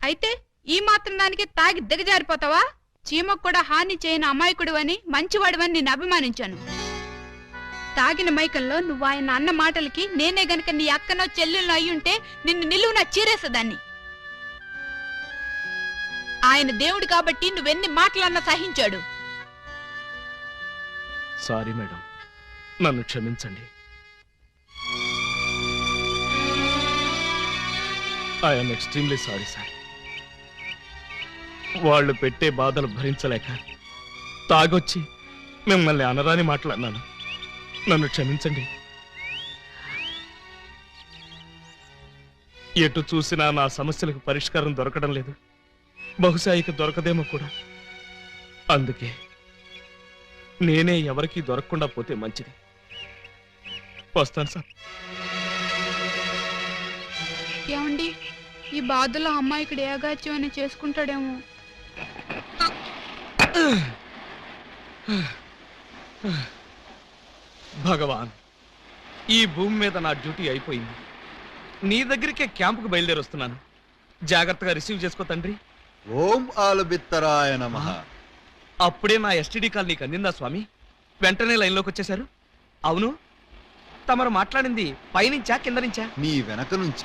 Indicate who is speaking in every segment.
Speaker 1: అయితే ఈ మాత్రం దానికి తాగి దిగజారిపోతావా? చీమకు కూడా హాని చేయని అమాయకుడు అని మంచివాడివని నేను అభిమానించాను. తాగిన మైకంలో నువ్వు ఆయన అన్న మాటలకి నేనే గనక నీ అక్కనో చెల్లెల్లో అయ్యుంటే నిన్ను నిలువున చీరేసేదాన్ని. ఆయన దేవుడు కాబట్టి నువ్వెన్ని మాటలన్నా సహించాడు.
Speaker 2: సారీ మేడం, నన్ను క్షమించండి. I'm extremely sorry sir. వాళ్ళు పెట్టే బాధలు భరించలేక తాగొచ్చి మిమ్మల్ని అనరాని మాట్లాడినాను. నన్ను క్షమించండి. ఎటు చూసినా నా సమస్యలకు పరిష్కారం దొరకడం లేదు. బహుశా ఇక దొరకదేమో కూడా. అందుకే నేనే ఎవరికీ దొరకకుండా పోతే మంచిది. వస్తాను సార్.
Speaker 1: ఏమండి, ఈ బాధలో అమ్మాయికి ఏగాచ్యం అని చేసుకుంటాడేమో.
Speaker 2: భగవాన్, ఈ భూమి మీద నా డ్యూటీ అయిపోయింది. నీ దగ్గరికే క్యాంపుకు బయలుదేరి వస్తున్నాను. జాగ్రత్తగా రిసీవ్ చేసుకో తండ్రి.
Speaker 3: ఓం ఆలబిత్తరాయ నమః.
Speaker 2: అప్పుడే నా ఎస్టీడీ కాల్ నీకు అందిందా స్వామి? వెంటనే లైన్లోకి వచ్చేశారు. అవును, తమరు మాట్లాడింది పైనుంచా కింద నుంచా?
Speaker 3: నీ వెనక నుంచి.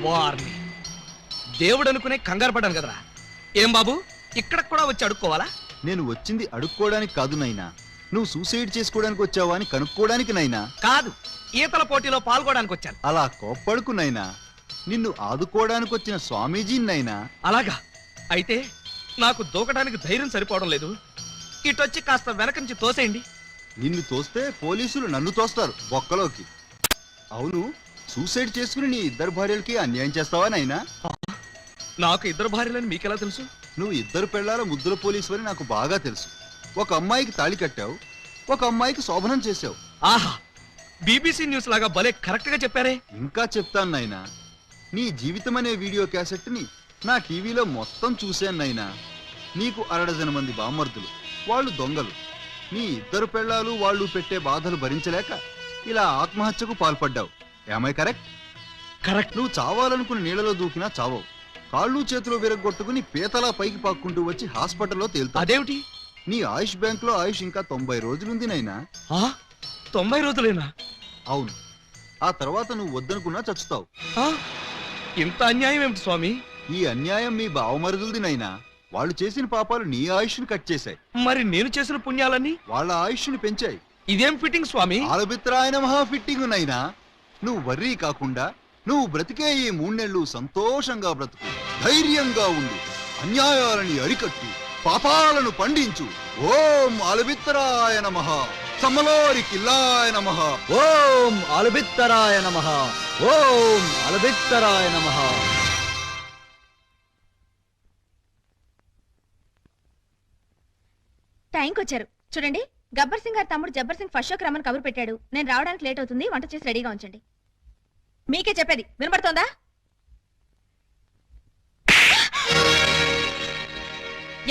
Speaker 2: వారిని దేవుడు అనుకునే కంగారు పడ్డాను కదరా. ఏం బాబు, ఇక్కడ కూడా వచ్చి అడుక్కోవాలా?
Speaker 3: నేను వచ్చింది అడుక్కోవడానికి కాదు నైనా, నువ్వు సూసైడ్ చేసుకోవడానికి వచ్చావా అని కనుక్కోవడానికి నైనా.
Speaker 2: కాదు, ఈతల పోటీలో పాల్గొనడానికి వచ్చాను.
Speaker 3: అలా కోప్పడుకు నైనా, నిన్ను ఆదుకోవడానికి వచ్చిన స్వామీజీనైనా.
Speaker 2: అలాగా? అయితే నాకు దూకడానికి ధైర్యం సరిపోవడం లేదు. ఇటొచ్చి కాస్త వెనక నుంచి తోసేయండి.
Speaker 3: నిన్ను తోస్తే పోలీసులు నన్ను తోస్తారు బొక్కలోకి. అవును, సూసైడ్ చేసుకుని నీ ఇద్దరు భార్యలకి అన్యాయం చేస్తావా నైనా?
Speaker 2: నాకు ఇద్దరు భార్యలని మీకెలా తెలుసు?
Speaker 3: నువ్వు ఇద్దరు పెళ్లాల ముద్దుల పోలీసు అని నాకు బాగా తెలుసు. ఒక అమ్మాయికి తాళి కట్టావు, ఒక అమ్మాయికి శోభనం చేశావు.
Speaker 2: ఆహా, బీబీసీ న్యూస్ లాగా భలే కరెక్ట్ గా చెప్పారే.
Speaker 3: ఇంకా చెప్తాను నైనా, నీ జీవితం అనే వీడియో క్యాసెట్ ని నా టీవీలో మొత్తం చూశాను నైనా. నీకు 60 మంది బామ్మర్దులు, వాళ్ళు దొంగలు. నీ ఇద్దరు పెళ్లాలు వాళ్ళు పెట్టే బాధలు భరించలేక ఇలా ఆత్మహత్యకు పాల్పడ్డావు. ఏమై కరెక్ట్?
Speaker 2: కరెక్ట్.
Speaker 3: నువ్వు చావాలనుకుని నీళ్ళలో దూకినా చావవు. కాళ్ళు చేతులు విరగొట్టుకుని పీతలా పైకి పాక్కుంటూ వచ్చి హాస్పిటల్లో తేలుతావు.
Speaker 2: అదేమిటి?
Speaker 3: నీ ఆయుష్ బ్యాంక్ లో ఆయుష్ ఇంకా 90 రోజులుంది నైనా.
Speaker 2: 90 రోజులేనా?
Speaker 3: అవును, ఆ తర్వాత నువ్వు వద్దనుకున్నా చచ్చుతావు.
Speaker 2: ఇంత అన్యాయం ఏమిటి స్వామి?
Speaker 3: ఈ అన్యాయం మీ బావమరుదులది నైనా. వాళ్ళు చేసిన పాపాలు నీ ఆయుష్ని కట్ చేశాయి.
Speaker 2: మరి నేను చేసిన పుణ్యాలన్నీ
Speaker 3: వాళ్ళ ఆయుష్ని పెంచాయి.
Speaker 2: ఇదేం ఫిట్టింగ్ స్వామి?
Speaker 3: ఆలబిత్రాయన మహా ఫిట్టింగ్ నైనా. నువ్వు వర్రీ కాకుండా నువ్వు బ్రతికే ఈ 3 నెలలు సంతోషంగా బ్రతుకు, ధైర్యంగా ఉండు, అన్యాయాలని అరికట్టు, పాపాలను పండించు. ఓం ఆలబిత్తరాయ నమః, సమలోరి కిల్లాయ నమః. ఓం ఆలబిత్తరాయ నమః, ఓం ఆలబిత్తరాయ నమః.
Speaker 4: టైంకి వచ్చారు చూడండి. గబ్బర్ సింగ్ గారి తమ్ముడు జబ్బర్ సింగ్ ఫస్ట్ షోకి రమ్మని కబురు పెట్టాడు. నేను రావడానికి లేట్ అవుతుంది, వంట చేసి రెడీగా ఉంచండి. మీకే చెప్పేది వినపడుతోందా?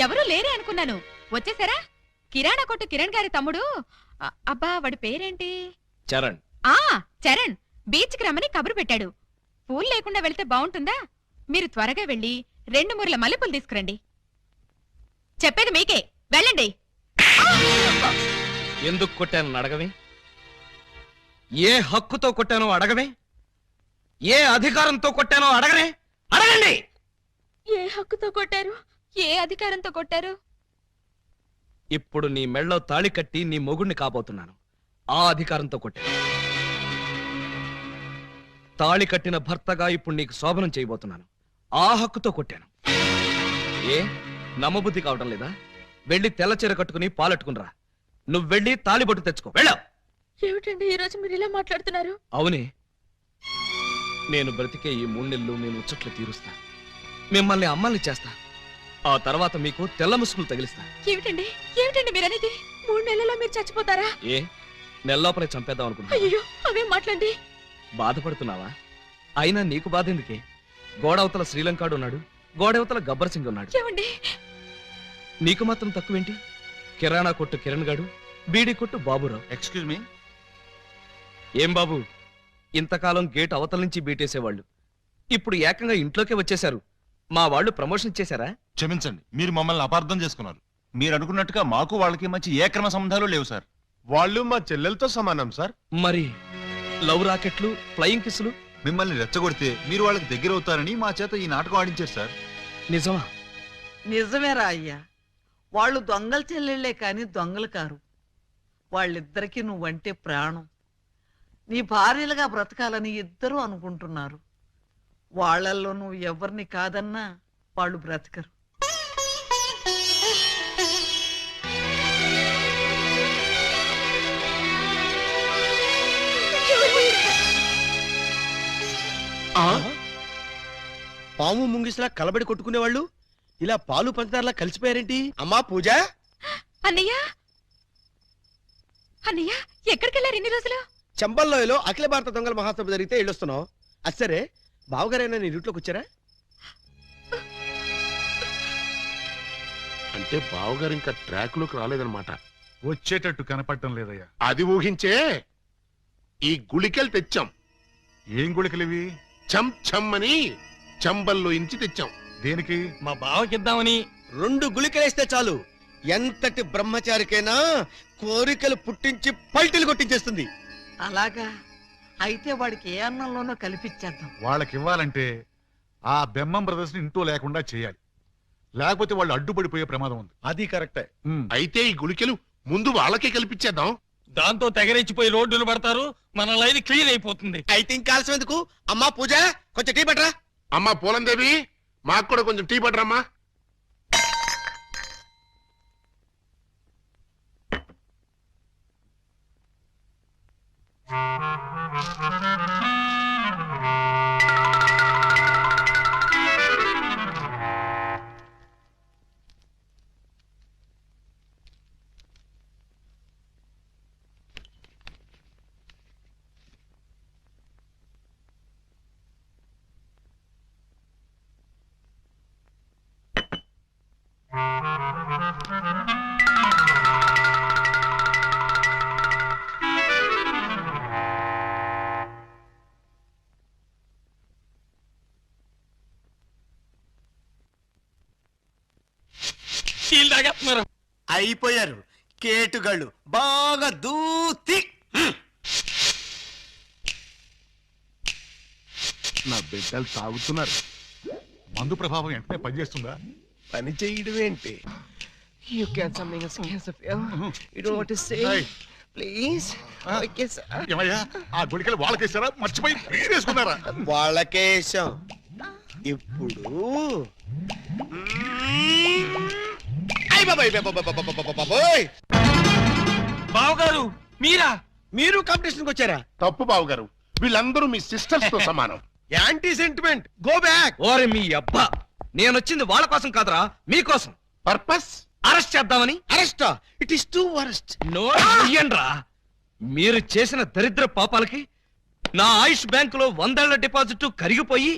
Speaker 1: ఎవరూ లేరే అనుకున్నాను. వచ్చేసారా? కిరాణా కొట్టు కిరణ్ గారి తమ్ముడు. అబ్బా, వాడి పేరేంటి?
Speaker 2: చరణ్.
Speaker 1: చరణ్ బీచ్కి రమ్మని కబురు పెట్టాడు. పూలు లేకుండా వెళ్తే బాగుంటుందా? మీరు త్వరగా వెళ్ళి 2 మూరల మల్లెపూలు తీసుకురండి. చెప్పేది మీకే, వెళ్ళండి.
Speaker 2: ఎందుకు కొట్టాను అడగవే? ఏ హక్కుతో కొట్టానో అడగవే? ఏ అధికారంతో కొట్టానో అడగనే? అడగండి.
Speaker 1: ఏ హక్కుతో కొట్టారు? ఏ అధికారంతో కొట్టారు?
Speaker 2: ఇప్పుడు నీ మెళ్ళో తాళి కట్టి నీ మొగుడిని కాబోతున్నాను. ఆ అధికారంతో కొట్టాను. తాళి కట్టిన భర్తగా ఇప్పుడు నీకు శోభనం చేయబోతున్నాను. ఆ హక్కుతో కొట్టాను. ఏ నమ్మబుద్ధి కావటం లేదా? వెళ్ళి తెల్ల చీర కట్టుకుని పాలెట్టుకునిరా. నువ్వు వెళ్ళి తాళిబొట్టు తెచ్చుకో. వెళ్ళావు.
Speaker 1: ఏమిటండి ఈ రోజు మీరు ఇలా మాట్లాడుతున్నారు?
Speaker 2: అవునే, నేను బ్రతికే ఈ 3 నెలలు నేను ఉచ్చట్లు తీరుస్తా. మిమ్మల్ని అమ్మల్ని చేస్తా. ఆ తర్వాత మీకు తెల్ల ముసుగులు తగిలిస్తా.
Speaker 1: ఏమిటండి ఏమిటండి మీరనేది? 3 నెలల్లో మీరు చచ్చిపోతారా?
Speaker 2: ఏ నెల్లోపలే చంపేద్దాం అనుకుంటున్నా?
Speaker 1: అయ్యో, అవేం మాట్లాడండి.
Speaker 2: బాధపడుతున్నావా? అయినా నీకు బాధ ఎందుకే? గోడవతల శ్రీలంకాడు ఉన్నాడు, గోడవతల గబ్బర్ సింగ్ ఉన్నాడు.
Speaker 1: ఏమండి,
Speaker 2: నీకు మాత్రం తక్కువేంటి? కిరాణా కొట్టు కిరణ్ గాడు, బీడీ కొట్టు బాబురావు.
Speaker 3: Excuse me.
Speaker 2: ఏం బాబు, ఇంతకాలం గేట్ అవతల నుంచి బీటేసేవాళ్ళు ఇప్పుడు ఏకంగా ఇంట్లోకే వచ్చేశారు. మా వాళ్ళు ప్రమోషన్ ఇచ్చేశారా?
Speaker 5: క్షమించండి, మీరు మమ్మల్ని అపార్థం చేసుకున్నారు.
Speaker 6: మీరు అనుకున్నట్టుగా మాకు వాళ్ళకి మంచి ఏ క్రమ సంబంధాలు లేవు సార్.
Speaker 7: వాళ్ళు మా చెల్లెలతో సమానం సార్.
Speaker 2: మరి లవ్ రాకెట్లు, ఫ్లయింగ్ కిస్సులు
Speaker 3: మిమ్మల్ని రెచ్చగొడితే మీరు వాళ్ళకి దగ్గర అవుతారని మా చేత ఈ నాటకం ఆడించారు సార్.
Speaker 2: నిజమా?
Speaker 8: నిజమేరా అయ్యా, వాళ్ళు దొంగల చెల్లెళ్లే కాని దొంగలు కారు. వాళ్ళిద్దరికీ నువ్వంటే ప్రాణం. నీ భార్యలుగా బ్రతకాలని ఇద్దరూ అనుకుంటున్నారు. వాళ్ళల్లో నువ్వు ఎవరిని కాదన్నా వాళ్ళు బ్రతకరు.
Speaker 7: పాము ముంగిసలా కలబడి కొట్టుకునేవాళ్ళు ఇలా పాలు పంచదారలా కలిసిపోయారేంటి? అమ్మా పూజ,
Speaker 1: అన్నయ్య అన్నయ్య ఎక్కడికి వెళ్ళారు ఇన్ని రోజులు?
Speaker 7: చంబల్లోయలో అఖిల భారత దొంగల మహాసభ జరిగితే వెళ్ళొస్తున్నావు. అది సరే, బావగారైనా నీ రూట్లోకి వచ్చారా?
Speaker 9: అంటే బావగారు ఇంకా ట్రాక్ లోకి రాలేదన్నమాట.
Speaker 10: వచ్చేటట్టు కనపడటం లేదయ్యా.
Speaker 9: అది ఊహించే ఈ గుళికలు తెచ్చాం.
Speaker 10: ఏం గుళికలివి?
Speaker 9: చం చమ్ అని చంబల్లో ఇంచి తెచ్చాం.
Speaker 10: దేనికి?
Speaker 7: మా బావకిద్దామని. 2 గుళికలేస్తే చాలు, ఎంతటి బ్రహ్మచారికైనా కోరికలు పుట్టించి పల్టీలు కొట్టించేస్తుంది.
Speaker 8: అలాగా అయితే వాడికి ఏ అన్నంలోనో కల్పించేద్దాం.
Speaker 10: వాళ్ళకి ఇవ్వాలంటే ఆ బెమ్మం బ్రదర్స్ ని ఇంట్లో లేకుండా చేయాలి. లేకపోతే వాళ్ళు అడ్డుపడిపోయే ప్రమాదం ఉంది.
Speaker 7: అది కరెక్టే.
Speaker 9: అయితే ఈ గుళికలు ముందు వాళ్ళకే కల్పించేద్దాం.
Speaker 2: దాంతో తెగరెచ్చిపోయి రోడ్డులు పడతారు, మన లైన్ క్లియర్ అయిపోతుంది.
Speaker 7: అయితే ఇంకా ఆలస్యం ఎందుకు? అమ్మా పూజ, కొంచెం టీ పట్టరా.
Speaker 9: అమ్మా పూలందేవి, మాకు కూడా కొంచెం టీ పట్టరమ్మా.
Speaker 7: అయిపోయారు కేటుగాళ్ళు, బాగా దూతి.
Speaker 9: నా బిడ్డలు తాగుతున్నారు.
Speaker 10: మందు ప్రభావం వెంటనే పనిచేస్తుందా?
Speaker 7: పని చేయడం ఏంటి?
Speaker 11: You get something as cancer, Phil. You don't want to say,
Speaker 10: Hey.
Speaker 11: please? Okay, sir.
Speaker 10: ఏమయ్యా, ఆ గుళికలు వాళ్ళకేసారా? మర్చిపోయి వేసుకున్నారా?
Speaker 7: వాళ్ళకేశం. ఇప్పుడు
Speaker 2: బావగారు మీరా?
Speaker 7: మీరు కాంపిటీషన్కి వచ్చారా?
Speaker 9: తప్పు బావగారు, వీళ్ళందరూ మీ సిస్టర్స్ తో సమానం.
Speaker 7: Anti sentiment, go back.
Speaker 2: ఓరే మీ అబ్బా, నేనొచ్చింది వాళ్ళ కోసం కాదురా, మీకోసం.
Speaker 9: పర్పస్
Speaker 2: అరెస్ట్ చేద్దామని.
Speaker 7: అరెస్టా? It is too worst.
Speaker 2: నోయ్యండ్రా, మీరు చేసిన దరిద్ర పాపాలకి నా ఆయుష్ బ్యాంకులో 100 ఏళ్ల డిపాజిట్ కరిగిపోయి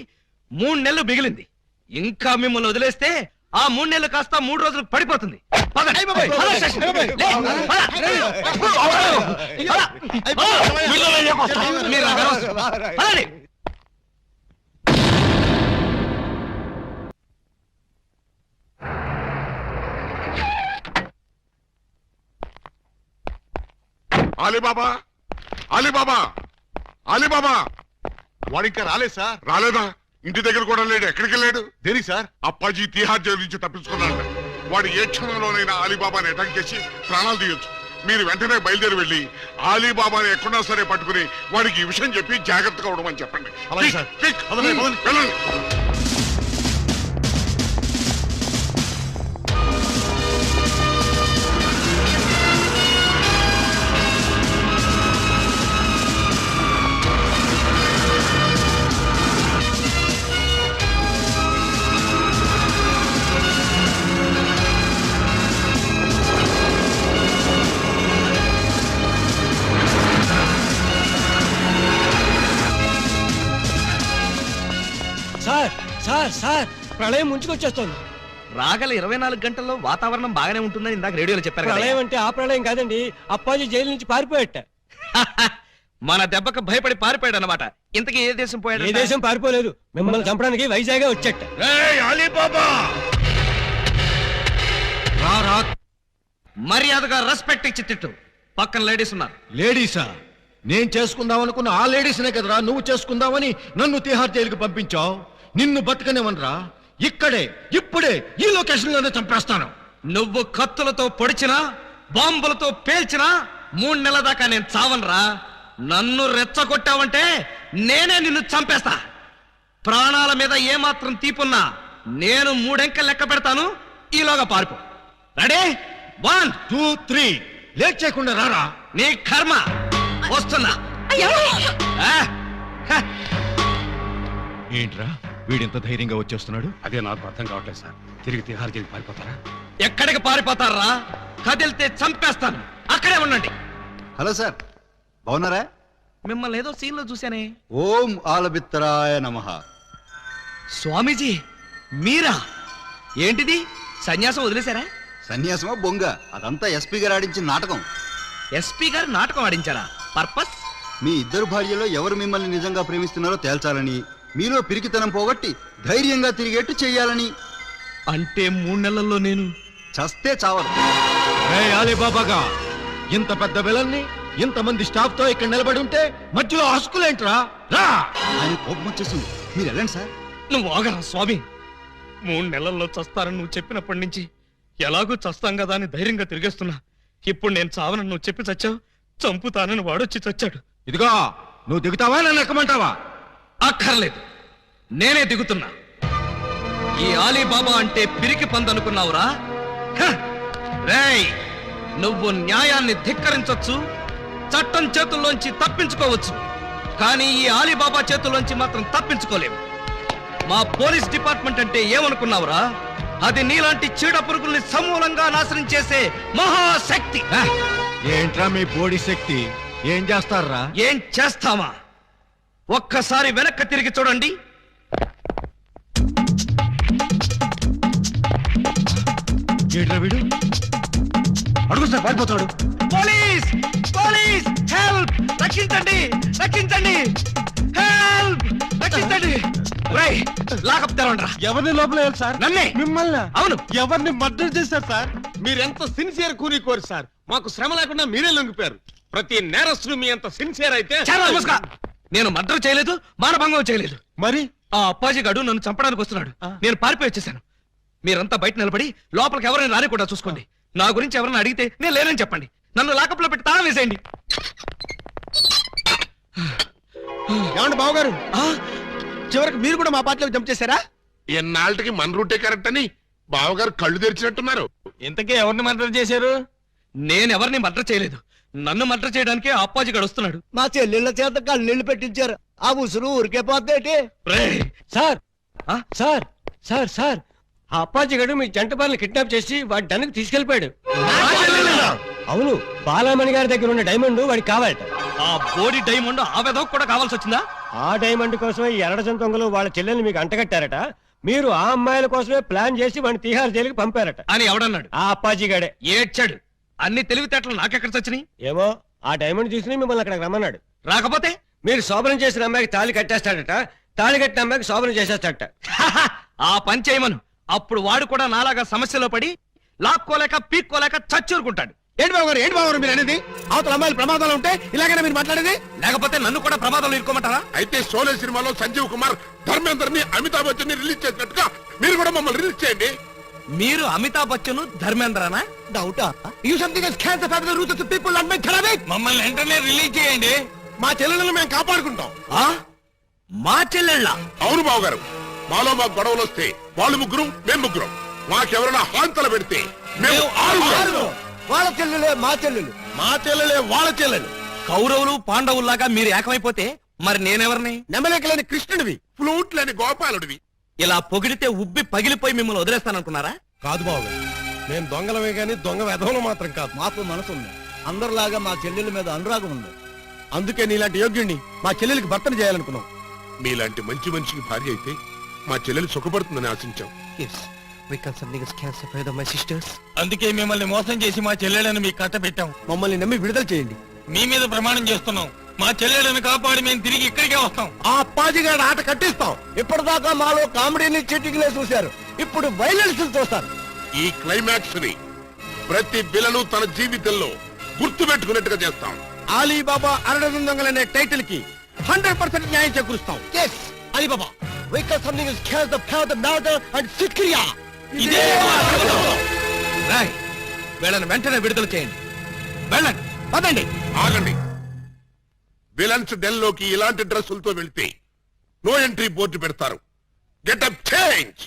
Speaker 2: 3 నెలలు మిగిలింది. ఇంకా మిమ్మల్ని వదిలేస్తే ఆ 3 నెలలు కాస్త 3 రోజులకు పడిపోతుంది. పదండి. పద స్టేషన్. లే, పద. మీరు అనవసరం. పదండి.
Speaker 9: Alibaba, Alibaba, Alibaba.
Speaker 10: వాడు ఇంకా రాలేదు సార్.
Speaker 9: రాలేదా? ఇంటి దగ్గర కూడా లేడు. ఎక్కడికి వెళ్ళాడు?
Speaker 10: దేనికి సార్?
Speaker 9: అప్పాజీ తిహార్ జైలు నుంచి తప్పించుకున్నాడు. వాడు ఏ క్షణంలోనైనా అలీబాబాని అటాక్ చేసి ప్రాణాలు తీయొచ్చు. మీరు వెంటనే బయలుదేరి వెళ్ళి అలీబాబాని ఎక్కడా సరే పట్టుకుని వాడికి ఈ విషయం చెప్పి జాగ్రత్తగా ఉండమని చెప్పండి.
Speaker 10: అలాగే సార్.
Speaker 9: క్విక్,
Speaker 10: పదండి, పదండి.
Speaker 9: వెళ్ళండి.
Speaker 7: సార్ సార్ సార్, ప్రళయం ముంచుకొచ్చేస్తోంది.
Speaker 2: రాగల 24 గంటల్లో వాతావరణం బాగానే ఉంటుందని ఇందాక రేడియోలో చెప్పారు కదా.
Speaker 7: ప్రళయం అంటే ఆ ప్రళయం కాదండి, అప్పాజీ జైలు నుంచి పారిపోయట.
Speaker 11: మన దెబ్బకు భయపడి పారిపోయాడు అనమాట. ఇంతకీ ఏ దేశం పోయాడు?
Speaker 7: ఏ దేశం పారిపోలేదు, మిమ్మల్ని చంపడానికి వైజాగ్ వచ్చేట.
Speaker 11: మర్యాదగా రెస్పెక్ట్ ఇచ్చి తిట్టు. పక్కన లేడీస్ ఉన్నారు.
Speaker 12: లేడీసా? నేను చేసుకుందాం అనుకున్న ఆ లేడీస్నే కదరా నువ్వు చేసుకుందామని నన్ను తిహార్ జైలుకి పంపించావు. నిన్ను బతకనివనరా, ఇక్కడే ఇప్పుడే ఈ లొకేషన్ లోనే చంపేస్తాను.
Speaker 11: నువ్వు కత్తులతో పొడిచినా బాంబులతో పేల్చినా 3 నెలల దాకా నేను చావనరా. నన్ను రెచ్చగొట్టావంటే నేనే నిన్ను చంపేస్తా. ప్రాణాల మీద ఏమాత్రం తీపున్నా నేను 3 అంకెలు లెక్క పెడతాను. ఈలోగా పారిపో. రెడీ? 1
Speaker 12: 2 3 లేట్ చేయకుండా రారా.
Speaker 11: నీ కర్మ. వస్తున్నా. ఆ? హ.
Speaker 6: ఏంట్రా వీడింత ధైర్యంగా వచ్చేస్తున్నాడు?
Speaker 7: అదే నాకు అర్థం కావట్లేదు సార్. తిరిగి తిహార్ జైలుకి పారిపోతారా?
Speaker 11: ఎక్కడికి పారిపోతారా? కదిలితే చంపేస్తాను. అక్కడే ఉండండి.
Speaker 3: హలో సార్, బాగున్నారా?
Speaker 11: మిమ్మల్ని ఏదో సీన్ లో చూశానే.
Speaker 3: ఓం ఆలబిత్తరాయ నమః.
Speaker 11: స్వామీజీ మీరా? ఏంటిది, సన్యాసం వదిలేశారా?
Speaker 3: సన్యాసమా బొంగ, అదంతా ఎస్పీ గారు ఆడించిన నాటకం.
Speaker 11: ఎస్పీ గారు నాటకం ఆడించారా? పర్పస్?
Speaker 3: మీ ఇద్దరు భార్యలో ఎవరు మిమ్మల్ని నిజంగా ప్రేమిస్తున్నారో తేల్చాలని, మీలో పిరికితనం పోగొట్టి ధైర్యంగా తిరిగేట్టు చెయ్యాలని.
Speaker 11: అంటే 3 నెలల్లో నేను
Speaker 3: చస్తే చావరు.
Speaker 12: అలీబాబాగా ఇంత పెద్ద విలన్ని ఇంతమంది స్టాఫ్ తో ఇక్కడ నిలబడి ఉంటే మధ్యలో హస్కులేంట్రా? రా.
Speaker 3: ఆయన కోపం వచ్చేసింది, మీరు వెళ్ళండి సార్.
Speaker 2: నువ్వు ఆగరా స్వామి. 3 నెలల్లో చస్తానని నువ్వు చెప్పినప్పటి నుంచి ఎలాగూ చస్తాం కదా అని ధైర్యంగా తిరిగేస్తున్నా. ఇప్పుడు నేను చావనని నువ్వు చెప్పి చచ్చావు, చంపుతానని వాడొచ్చి చచ్చాడు.
Speaker 12: ఇదిగో నువ్వు దిగుతావా నన్ను ఎక్కమంటావా?
Speaker 11: అక్కర్లేదు, నేనే దిగుతున్నా. ఈ ఆలీబాబా అంటే పిరికి పందనుకున్నావురా? రేయ్, నువ్వు న్యాయాన్ని ధిక్కరించొచ్చు, చట్టం చేతుల్లోంచి తప్పించుకోవచ్చు, కానీ ఈ ఆలీబాబా చేతుల్లోంచి మాత్రం తప్పించుకోలేవు. మా పోలీస్ డిపార్ట్మెంట్ అంటే ఏమనుకున్నావురా? అది నీలాంటి చీడ పురుగుల్ని సమూలంగా నాశనం చేసే మహాశక్తి.
Speaker 12: ఏంట్రా మీ బోడి శక్తి? ఏం చేస్తారా?
Speaker 11: ఏం చేస్తావా? ఒక్కసారి వెనక్కి తిరిగి చూడండి.
Speaker 12: ఏంట్రా వీడు?
Speaker 7: అడుగు సార్, పారిపోతాడు.
Speaker 11: పోలీస్! పోలీస్! హెల్ప్! రక్షించండి! రక్షించండి! హెల్ప్! రక్షించండి! రేయ్, లాకప్ తెరవండ్రా.
Speaker 7: ఎవరిని లోపల వేయాలి సార్?
Speaker 11: నన్నే.
Speaker 7: మిమ్మల్ని?
Speaker 11: అవును.
Speaker 7: ఎవరిని మర్డర్ చేశారు సార్? మీరెంత సిన్సియర్ కూని కోరు సార్. మాకు శ్రమ లేకుండా మీరే లొంగిపోయారు. ప్రతి నేరస్తుడు మీ అంత సిన్సియర్ అయితే.
Speaker 11: చాలా ముసుగా. నేను మర్డర్ చేయలేదు, మానభంగం చేయలేదు.
Speaker 7: మరి
Speaker 11: ఆ అప్పాజీ గడు నన్ను చంపడానికి వస్తున్నాడు. నేను పారిపోయి వచ్చేసాను. మీరంతా బయట నిలబడి లోపలికి ఎవరైనా రాని కూడా చూసుకోండి. నా గురించి ఎవరైనా అడిగితే నేను లేనని చెప్పండి. నన్ను లాకప్లో పెట్టి తాళం వేసేయండి.
Speaker 7: ఏమండి బావగారు, చివరికి మీరు కూడా మా పార్టీలో జంప్ చేశారా?
Speaker 9: ఎన్నాళ్ళకి మన రూటే కరెక్ట్ అని బావగారు కళ్ళు తెరిచినట్టున్నారు.
Speaker 7: ఇంతకీ ఎవరిని మర్డర్ చేశారు?
Speaker 11: నేను ఎవరిని మర్డర్ చేయలేదు. నన్ను మర్డర్ చేయడానికి ఆ అప్పాజీ గడు వస్తున్నాడు.
Speaker 7: మా చెల్లెళ్ళ చేత కళ్ళీళ్ళు పెట్టించారు. ఆ ఉసురు ఊరికే పోతే. సార్ సార్ సార్ సార్ ఆ అప్పాజీ గడు మీ జంట బాలని కిడ్నాప్ చేసి వాడి డన్కి తీసుకెళ్లిపోయాడు. అవును, బాలామణి గారి దగ్గర ఉన్న డైమండ్ వాడికి కావాలట.
Speaker 11: ఆ బోడి డైమండ్ ఆ వెధవ కూడా కావాల్సి వచ్చిందా?
Speaker 7: ఆ డైమండ్ కోసమే ఈ ఎరడజన్ దొంగలు వాళ్ళ చెల్లెల్ని మీకు అంటగట్టారట. మీరు ఆ అమ్మాయిల కోసమే ప్లాన్ చేసి వాడిని తిహార్ జైలుకి పంపారట
Speaker 11: అని ఎవడన్నాడు?
Speaker 7: ఆ అప్పాజీ గడే.
Speaker 11: ఏడ్చాడు. అన్ని తెలివితేటలు నాకెక్కడ చచ్చినాయి?
Speaker 7: ఏమో, ఆ డైమండ్ తీసుకుని మిమ్మల్ని అక్కడికి రమ్మన్నాడు.
Speaker 11: రాకపోతే
Speaker 7: మీరు శోభనం చేసిన అమ్మాయికి తాళి కట్టేస్తాడట, తాళి కట్టిన అమ్మాయికి శోభనం చేసేస్తాడట.
Speaker 11: ఆ పని చేయమను. అప్పుడు వాడు కూడా నాలాగా సమస్యలో పడి లాక్కోలేక పీక్కోలేక చచ్చూరుకుంటాడు.
Speaker 7: ఏంటి బాబు గారు, ఏంటి బాబు గారు మీరు అనేది? అవతల అమ్మాయిలు ప్రమాదాలు ఉంటే ఇలాగైనా మీరు మాట్లాడేది?
Speaker 11: లేకపోతే నన్ను కూడా ప్రమాదంలో ఇరుకోమంటారా?
Speaker 9: అయితే షోలే సినిమాలో సంజీవ్ కుమార్ ధర్మేందర్ని అమితాబ్ బచ్చన్ ని రిలీజ్ చేసినట్టుగా మీరు కూడా మమ్మల్ని రిలీజ్ చేయండి.
Speaker 11: మీరు అమితాబ్ బచ్చన్ ధర్మేంద్రనా?
Speaker 7: డౌటా? You something is can the family root of the people and make therapy.
Speaker 11: మమ్మల్ని వెంటనే రిలీజ్ చేయండి.
Speaker 7: మా చెల్లెలను మేము కాపాడుకుంటాం.
Speaker 11: మా చెల్లెళ్ళ?
Speaker 9: అవును బావగారు, మాలో మాకు గొడవలు వస్తే వాళ్ళు ముగ్గురు, మేము ముగ్గురం. మాకెవరైనా హాంతలు పెడితే మేము ఆరుగురం.
Speaker 7: వాళ్ళ చెల్లెలే మా చెల్లెలు, మా చెల్లెలే వాళ్ళ చెల్లెలు.
Speaker 11: కౌరవులు పాండవుల్లాగా మీరు ఏకమైపోతే మరి నేనెవరిని?
Speaker 7: నెమలేకలేని కృష్ణుడివి,
Speaker 9: ఫ్లూట్ లేని గోపాలుడివి.
Speaker 11: ఇలా పొగిడితే ఉబ్బి పగిలిపోయి మిమ్మల్ని వదిలేస్తాననుకున్నారా?
Speaker 7: కాదు బాబు, మేము దొంగలమే గాని దొంగ వెధవలు మాత్రం కాదు. మాకు మనసు ఉంది, అందరిలాగా మా చెల్లెల మీద అనురాగం ఉంది. అందుకే నీలాంటి యోగ్యుణ్ణి మా చెల్లెలికి భర్తను చేయాలనుకున్నాం.
Speaker 9: మీలాంటి మంచి మనిషికి భార్య అయితే మా చెల్లెలు సుఖపడుతుందని ఆశించాం.
Speaker 11: అందుకే మిమ్మల్ని మోసం చేసి మా చెల్లెలను మీకు కట్టబెట్టాం.
Speaker 7: మమ్మల్ని నమ్మి విడుదల చేయండి.
Speaker 11: మీ మీద ప్రమాణం చేస్తున్నాం. మా చెల్లెలను కాపాడి మేము తిరిగి ఇక్కడికే వస్తాం.
Speaker 7: ఆ అప్పాజిగాడి ఆట కట్టిస్తాం. ఇప్పటిదాకా మాలో కామెడీని చీటింగ్లే చూశారు, ఇప్పుడు వైలెన్స్ చూస్తారు.
Speaker 9: ఈ క్లైమాక్స్ ని ప్రతి విలను తన జీవితంలో గుర్తు పెట్టుకున్నట్టుగా చేస్తాం.
Speaker 7: అలీబాబా అరడజన్ దొంగలనే టైటిల్ కి 100% న్యాయం చేకూరుస్తాం. Yes, Alibaba. Because something is scares the power, the murder and Sikriya.
Speaker 11: ఇదే రాయ్, వీళ్ళని వెంటనే విడుదల చేయండి. వెళ్ళండి, పదండి.
Speaker 9: ఆగండి. విలన్స్ డెల్ లోకి ఇలాంటి డ్రెస్సులతో వెళ్తే నో ఎంట్రీ బోర్డు పెడతారు. Getup change.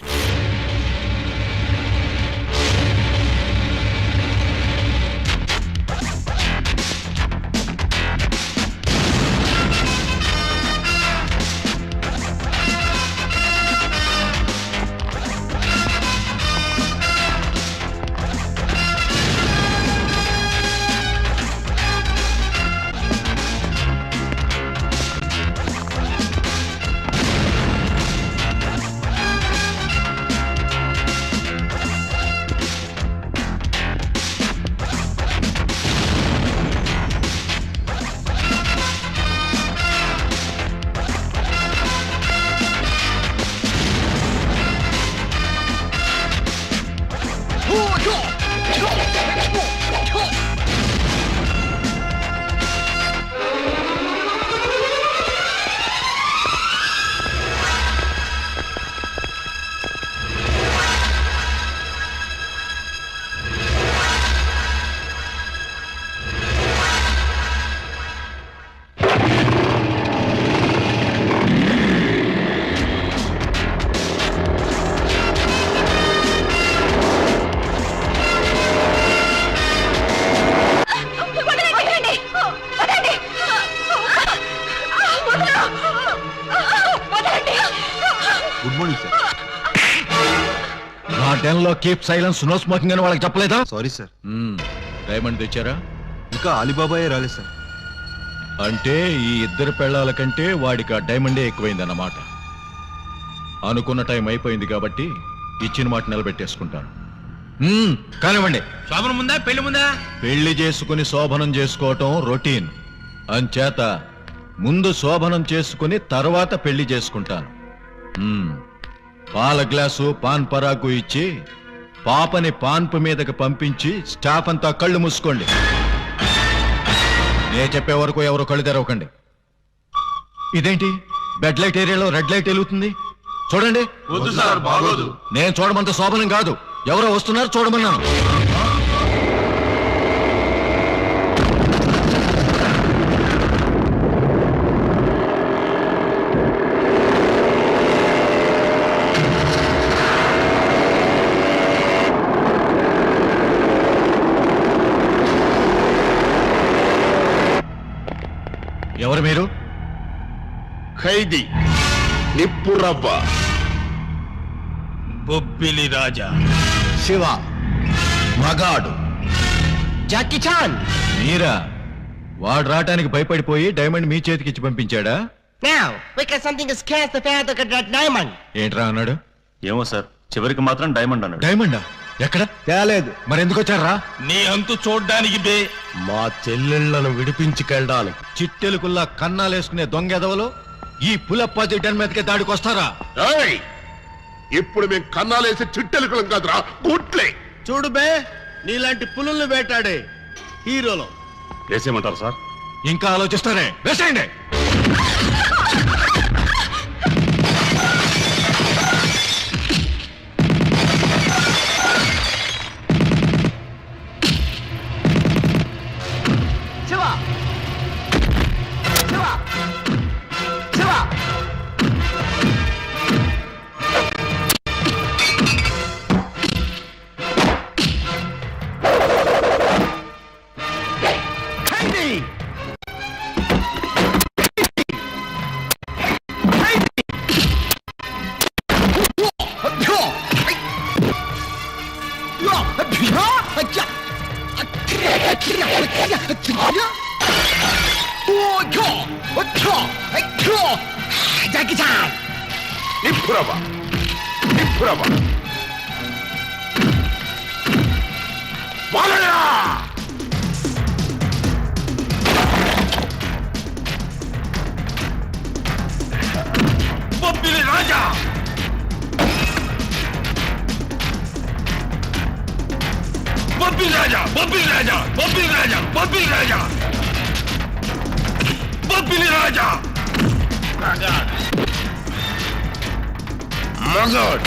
Speaker 3: Good morning sir.
Speaker 12: నా డెన్ లో కీప్ సైలెన్స్, నో స్మోకింగ్ అని వాళ్ళకి చెప్పలేదా?
Speaker 3: Sorry sir.
Speaker 12: డైమండ్ తెచ్చారా?
Speaker 3: ఇంకా అలీబాబాయే రాలేదు సార్.
Speaker 12: అంటే ఈ ఇద్దరు పెళ్ళాల కంటే వాడికి ఆ డైమండే ఎక్కువైందన్నమాట. అనుకున్న టైం అయిపోయింది కాబట్టి ఇచ్చిన మాట నిలబెట్టేసుకుంటాను. కానివ్వండి.
Speaker 11: శోభనం ముందా పెళ్లి ముందా?
Speaker 12: పెళ్లి చేసుకుని శోభనం చేసుకోవటం రొటీన్. అంచేత ముందు శోభనం చేసుకుని తర్వాత పెళ్లి చేసుకుంటాను. పాల గ్లాసు పాన్ పరాకు ఇచ్చి పాపని పాన్పు మీదకి పంపించి స్టాఫ్ అంతా కళ్ళు మూసుకోండి. నే చెప్పే వరకు ఎవరు కళ్ళు తెరవకండి. ఇదేంటి బెడ్ లైట్ ఏరియాలో రెడ్ లైట్ వెలుగుతుంది? చూడండి.
Speaker 5: వద్దు సార్, బాగోదు.
Speaker 12: నేను చూడమంత శోభనం కాదు, ఎవరో వస్తున్నారు చూడమన్నాను. ఎవరు మీరు?
Speaker 9: ఖైదీ నిప్పురవ్వ.
Speaker 11: బొబ్బిలి రాజా.
Speaker 12: శివ మగాడు.
Speaker 7: Jackie Chan.
Speaker 12: మీరా? వాడు రావటానికి భయపడిపోయి డైమండ్ మీ చేతికి ఇచ్చి పంపించాడా?
Speaker 7: Now, because something is scares the power, the diamond.
Speaker 12: ఏంట్రా అన్నాడు?
Speaker 6: ఏమో సార్, చివరికి మాత్రం డైమండ్ అన్నాడు.
Speaker 12: డైమండా? ఎక్కడ?
Speaker 7: తేలేదు.
Speaker 12: మరి ఎందుకు వచ్చారా?
Speaker 11: నీ అంతు చూడ్డానికి బే.
Speaker 7: మా చెల్లెళ్లను విడిపించుకెళ్ళడానికి.
Speaker 12: చిట్టెలుకుల్లా కన్నాలేసుకునే దొంగెదవలు ఈ పులప్పాజీ డన్ మీదకే దాడికి వస్తారా?
Speaker 9: ఏయ్! ఇప్పుడు మేము కన్నాలేసి చిట్టెలుకలం కాదురా, గుట్లే.
Speaker 7: చూడు బే, నీలాంటి పులుల్ని వేటాడే హీరోలో.
Speaker 9: వేసేయమంటారు సార్?
Speaker 12: ఇంకా ఆలోచిస్తారే, వేసేయండి.
Speaker 9: నిప్పురవ్వ, నిప్పురవ్వ. బాలయ్య!
Speaker 11: బొబ్బిలి రాజా బొబ్బిలి రాజా బొబ్బిలి రాజా బొబ్బిలి రాజా బొబ్బిలి రాజా బొబ్బిలి రాజా మగోడ్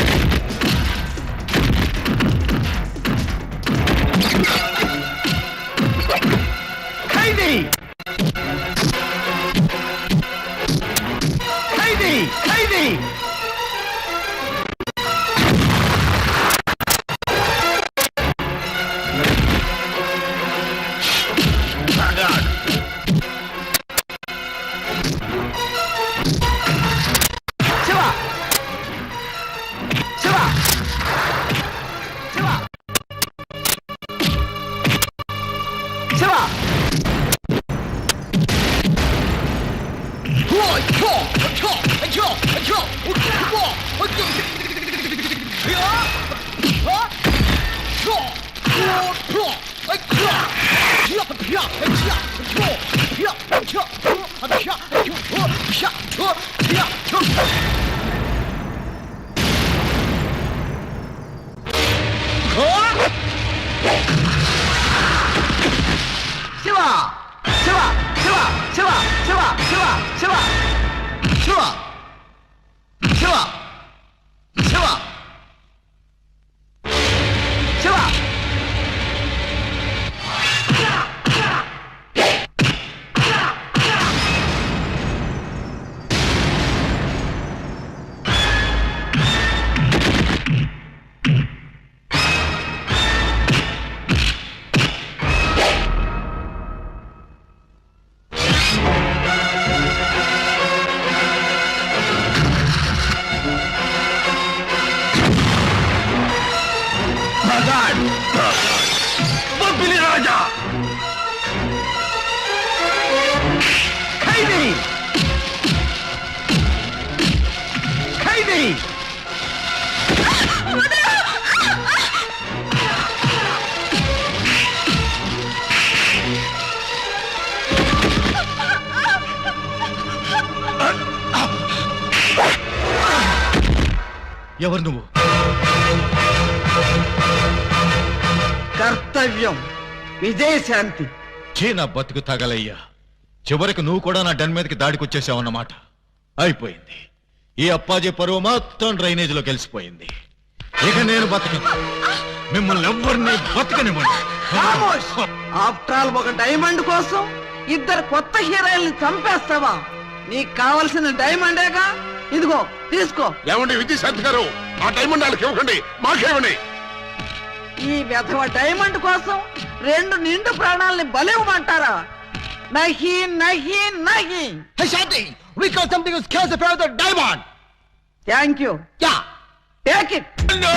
Speaker 11: ఖైదీ ఖైదీ ఖైదీ బొబ్బిలి రాజా ఖైదీ ఖైదీ
Speaker 12: ఎవరు నువ్వు?
Speaker 8: కర్తవ్యం విజయశాంతి.
Speaker 12: నా బతుకు తగలయ్యా. చివరికి నువ్వు కూడా నా డన్ మీదకి దాడికొచ్చేసావన్నమాట. అయిపోయింది. ఈ అప్పాజీ పరువు మొత్తం డ్రైనేజ్ లో కలిసిపోయింది. ఇక నేను బతకను. మిమ్మల్ని ఎవరిని బతకనివ్వండి.
Speaker 8: ఆఫ్టర్ ఆల్ ఒక డైమండ్ కోసం ఇద్దరు కొత్త హీరోయిల్ని చంపేస్తావా? నీకు కావలసిన డైమండేగా, ఇదిగో తీసుకో.
Speaker 9: ఏమండి విజయశాంతి గారు, ఆ డైమండ్ వాళ్ళకి ఇవ్వకండి, మాకేమని.
Speaker 8: ఈ వెధవ డైమండ్ కోసం 2 నిండు ప్రాణాలని బలివ్వమంటారా? నహి నహి నహి.
Speaker 7: Hey Shanti, we got something to scare about the diamond.
Speaker 8: Thank you.
Speaker 7: Yeah.
Speaker 8: Take it.
Speaker 11: No!